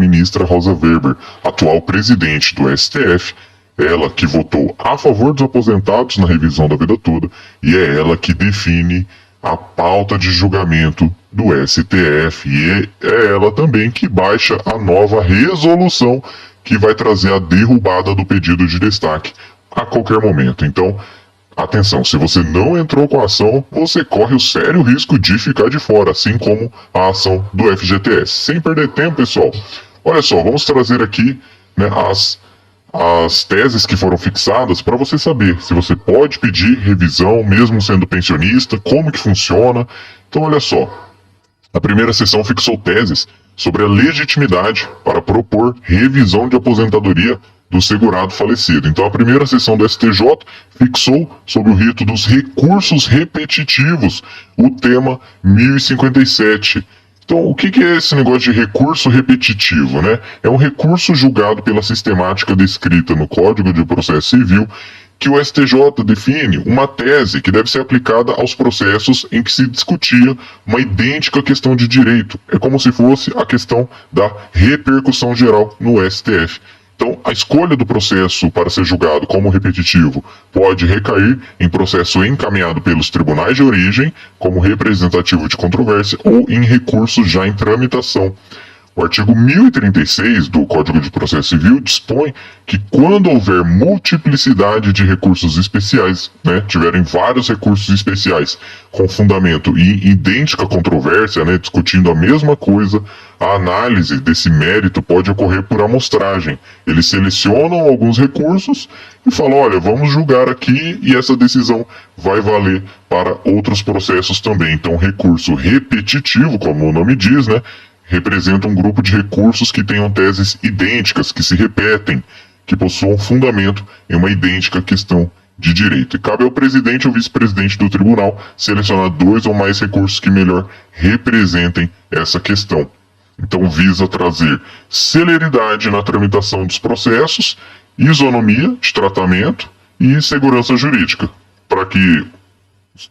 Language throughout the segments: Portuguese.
ministra Rosa Weber, atual presidente do STF, ela que votou a favor dos aposentados na revisão da vida toda, e é ela que define a pauta de julgamento do STF, e é ela também que baixa a nova resolução que vai trazer a derrubada do pedido de destaque a qualquer momento. Então, atenção, se você não entrou com a ação, você corre o sério risco de ficar de fora, assim como a ação do FGTS. Sem perder tempo, pessoal, olha só, vamos trazer aqui, né, as teses que foram fixadas para você saber se você pode pedir revisão mesmo sendo pensionista, como que funciona. Então olha só, a primeira sessão fixou teses sobre a legitimidade para propor revisão de aposentadoria do segurado falecido. Então a primeira sessão do STJ fixou sobre o rito dos recursos repetitivos o tema 1057. Então, o que é esse negócio de recurso repetitivo, né? É um recurso julgado pela sistemática descrita no Código de Processo Civil, que o STJ define uma tese que deve ser aplicada aos processos em que se discutia uma idêntica questão de direito. É como se fosse a questão da repercussão geral no STF. Então, a escolha do processo para ser julgado como repetitivo pode recair em processo encaminhado pelos tribunais de origem, como representativo de controvérsia, ou em recurso já em tramitação. O artigo 1036 do Código de Processo Civil dispõe que quando houver multiplicidade de recursos especiais, né, tiverem vários recursos especiais com fundamento e idêntica controvérsia, né, discutindo a mesma coisa, a análise desse mérito pode ocorrer por amostragem. Eles selecionam alguns recursos e falam, olha, vamos julgar aqui e essa decisão vai valer para outros processos também. Então, recurso repetitivo, como o nome diz, né, representa um grupo de recursos que tenham teses idênticas, que se repetem, que possuam fundamento em uma idêntica questão de direito. E cabe ao presidente ou vice-presidente do tribunal selecionar 2 ou mais recursos que melhor representem essa questão. Então visa trazer celeridade na tramitação dos processos, isonomia de tratamento e segurança jurídica, para que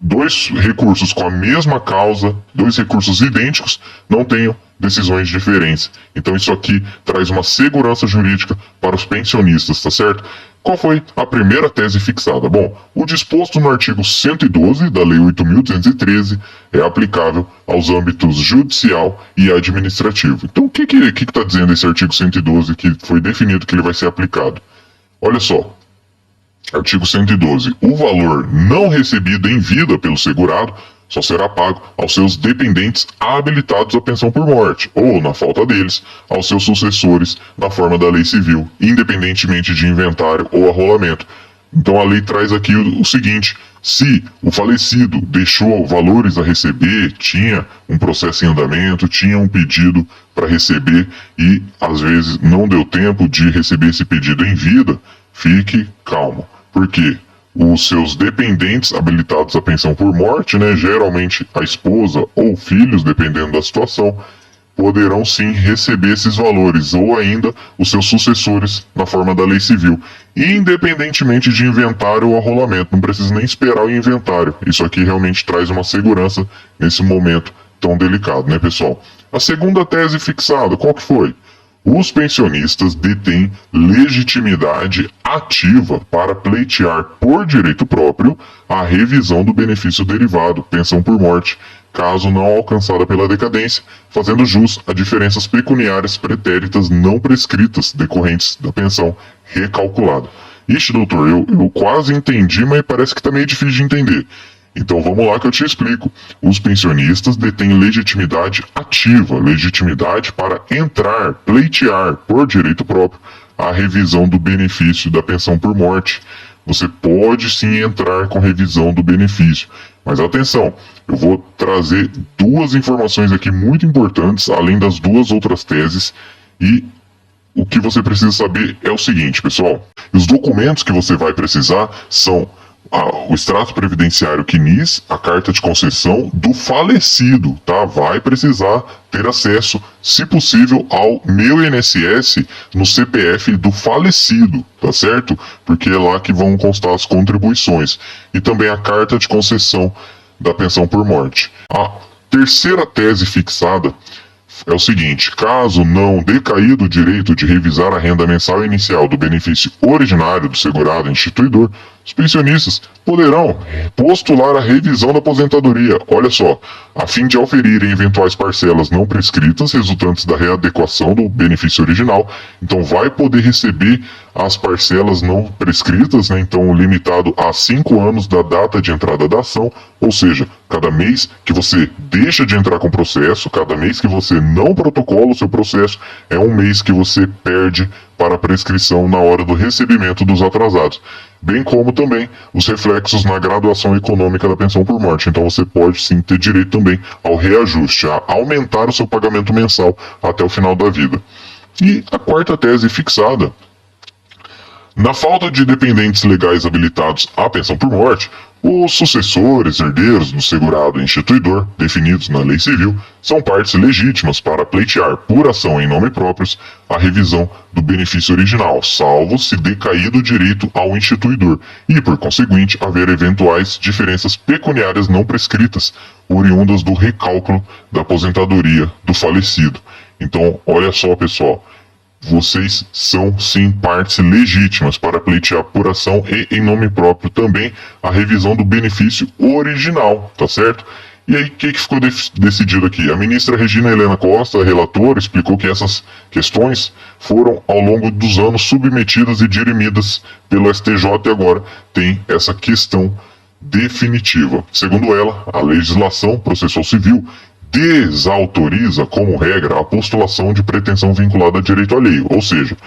2 recursos com a mesma causa, 2 recursos idênticos, não tenham decisões diferentes. Então isso aqui traz uma segurança jurídica para os pensionistas, tá certo? Qual foi a primeira tese fixada? Bom, o disposto no artigo 112 da Lei 8.213 é aplicável aos âmbitos judicial e administrativo. Então o que está dizendo esse artigo 112 que foi definido que ele vai ser aplicado? Olha só. Artigo 112. O valor não recebido em vida pelo segurado só será pago aos seus dependentes habilitados à pensão por morte, ou, na falta deles, aos seus sucessores na forma da lei civil, independentemente de inventário ou arrolamento. Então a lei traz aqui o seguinte: se o falecido deixou valores a receber, tinha um processo em andamento, tinha um pedido para receber e às vezes não deu tempo de receber esse pedido em vida, fique calmo. Por quê? Os seus dependentes habilitados à pensão por morte, né, geralmente a esposa ou filhos, dependendo da situação, poderão sim receber esses valores, ou ainda os seus sucessores na forma da lei civil, independentemente de inventário ou arrolamento. Não precisa nem esperar o inventário. Isso aqui realmente traz uma segurança nesse momento tão delicado, né, pessoal? A segunda tese fixada, qual que foi? Os pensionistas detêm legitimidade ativa para pleitear por direito próprio a revisão do benefício derivado, pensão por morte, caso não alcançada pela decadência, fazendo jus a diferenças pecuniárias pretéritas não prescritas decorrentes da pensão recalculada. Ixi, doutor, eu quase entendi, mas parece que está meio difícil de entender. Então vamos lá que eu te explico. Os pensionistas detêm legitimidade ativa, legitimidade para entrar, pleitear por direito próprio a revisão do benefício da pensão por morte. Você pode sim entrar com revisão do benefício, mas atenção, eu vou trazer 2 informações aqui muito importantes, além das 2 outras teses, e o que você precisa saber é o seguinte, pessoal: os documentos que você vai precisar são o extrato previdenciário CNIS, a carta de concessão do falecido, tá? Vai precisar ter acesso, se possível, ao meu INSS no CPF do falecido, tá certo? Porque é lá que vão constar as contribuições. E também a carta de concessão da pensão por morte. A terceira tese fixada é o seguinte: caso não decaído o direito de revisar a renda mensal inicial do benefício originário do segurado instituidor, os pensionistas poderão postular a revisão da aposentadoria, olha só, a fim de auferirem eventuais parcelas não prescritas resultantes da readequação do benefício original. Então vai poder receber as parcelas não prescritas, né? Então limitado a 5 anos da data de entrada da ação, ou seja, cada mês que você deixa de entrar com o processo, cada mês que você não protocola o seu processo, é um mês que você perde para a prescrição na hora do recebimento dos atrasados, bem como também os reflexos na graduação econômica da pensão por morte. Então você pode sim ter direito também ao reajuste, a aumentar o seu pagamento mensal até o final da vida. E a quarta tese fixada: na falta de dependentes legais habilitados à pensão por morte, os sucessores, herdeiros do segurado instituidor, definidos na lei civil, são partes legítimas para pleitear, por ação em nome próprios, a revisão do benefício original, salvo se decaído o direito ao instituidor e, por conseguinte, haver eventuais diferenças pecuniárias não prescritas, oriundas do recálculo da aposentadoria do falecido. Então, olha só, pessoal, vocês são sim partes legítimas para pleitear por ação e em nome próprio também a revisão do benefício original, tá certo? E aí, o que ficou decidido aqui? A ministra Regina Helena Costa, relatora, explicou que essas questões foram ao longo dos anos submetidas e dirimidas pelo STJ e agora tem essa questão definitiva. Segundo ela, a legislação processual civil desautoriza, como regra, a postulação de pretensão vinculada a direito alheio, ou seja,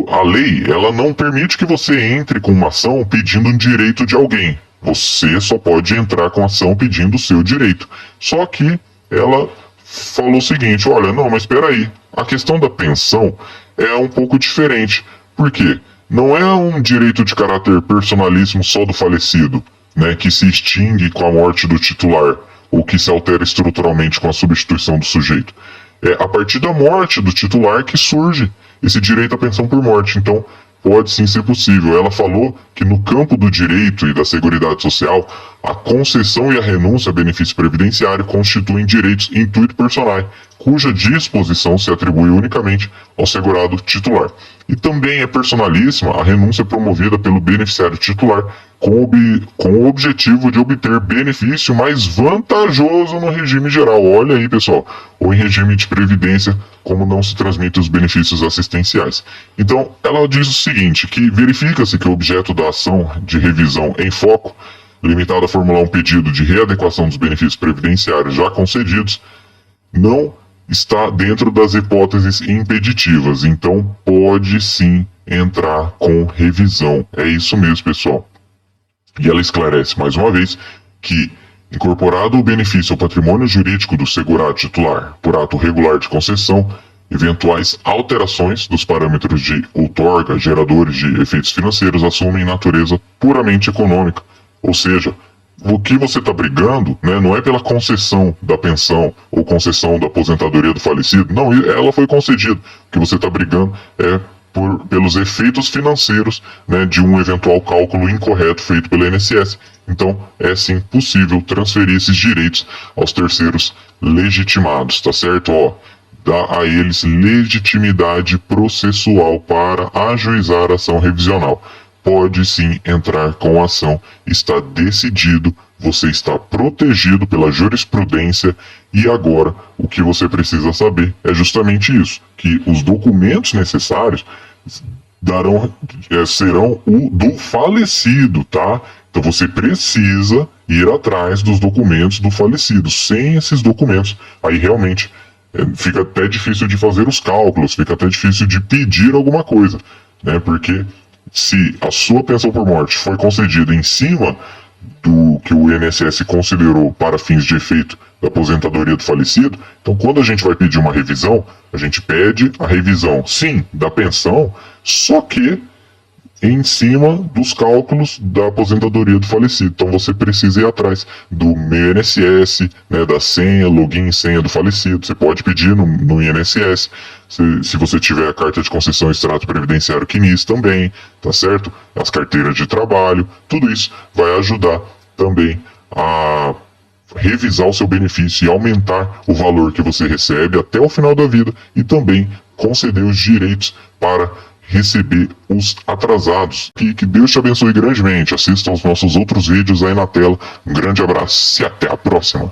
a lei ela não permite que você entre com uma ação pedindo um direito de alguém. Você só pode entrar com ação pedindo o seu direito. Só que ela falou o seguinte: olha, não, mas espera aí, a questão da pensão é um pouco diferente. Por quê? Não é um direito de caráter personalíssimo só do falecido, né, que se extingue com a morte do titular, ou que se altera estruturalmente com a substituição do sujeito. É a partir da morte do titular que surge esse direito à pensão por morte. Então, pode sim ser possível. Ela falou que no campo do direito e da seguridade social, a concessão e a renúncia a benefício previdenciário constituem direitos intuito personae, cuja disposição se atribui unicamente ao segurado titular. E também é personalíssima a renúncia promovida pelo beneficiário titular com o objetivo de obter benefício mais vantajoso no regime geral. Olha aí, pessoal, ou em regime de previdência, como não se transmitem os benefícios assistenciais. Então, ela diz o seguinte, que verifica-se que o objeto da ação de revisão em foco, limitado a formular um pedido de readequação dos benefícios previdenciários já concedidos, não está dentro das hipóteses impeditivas. Então, pode sim entrar com revisão. É isso mesmo, pessoal. E ela esclarece mais uma vez que, incorporado o benefício ao patrimônio jurídico do segurado titular por ato regular de concessão, eventuais alterações dos parâmetros de outorga, geradores de efeitos financeiros, assumem natureza puramente econômica. Ou seja, o que você está brigando, né, não é pela concessão da pensão ou concessão da aposentadoria do falecido. Não, ela foi concedida. O que você está brigando é pelos efeitos financeiros, né, de um eventual cálculo incorreto feito pelo INSS. Então, é sim possível transferir esses direitos aos terceiros legitimados, tá certo? Ó, dá a eles legitimidade processual para ajuizar a ação revisional. Pode sim entrar com a ação, está decidido, você está protegido pela jurisprudência e agora o que você precisa saber é justamente isso, que os documentos necessários serão o do falecido, tá? Então você precisa ir atrás dos documentos do falecido. Sem esses documentos, aí realmente fica até difícil de fazer os cálculos, fica até difícil de pedir alguma coisa, né? Porque se a sua pensão por morte foi concedida em cima do que o INSS considerou para fins de efeito da aposentadoria do falecido, então quando a gente vai pedir uma revisão, a gente pede a revisão, sim, da pensão, só que em cima dos cálculos da aposentadoria do falecido. Então você precisa ir atrás do meu INSS, né, da senha, login e senha do falecido. Você pode pedir no INSS, se você tiver a carta de concessão e extrato previdenciário CNIS também, tá certo? As carteiras de trabalho, tudo isso vai ajudar também a revisar o seu benefício e aumentar o valor que você recebe até o final da vida e também conceder os direitos para receber os atrasados. Que Deus te abençoe grandemente. Assista aos nossos outros vídeos aí na tela. Um grande abraço e até a próxima.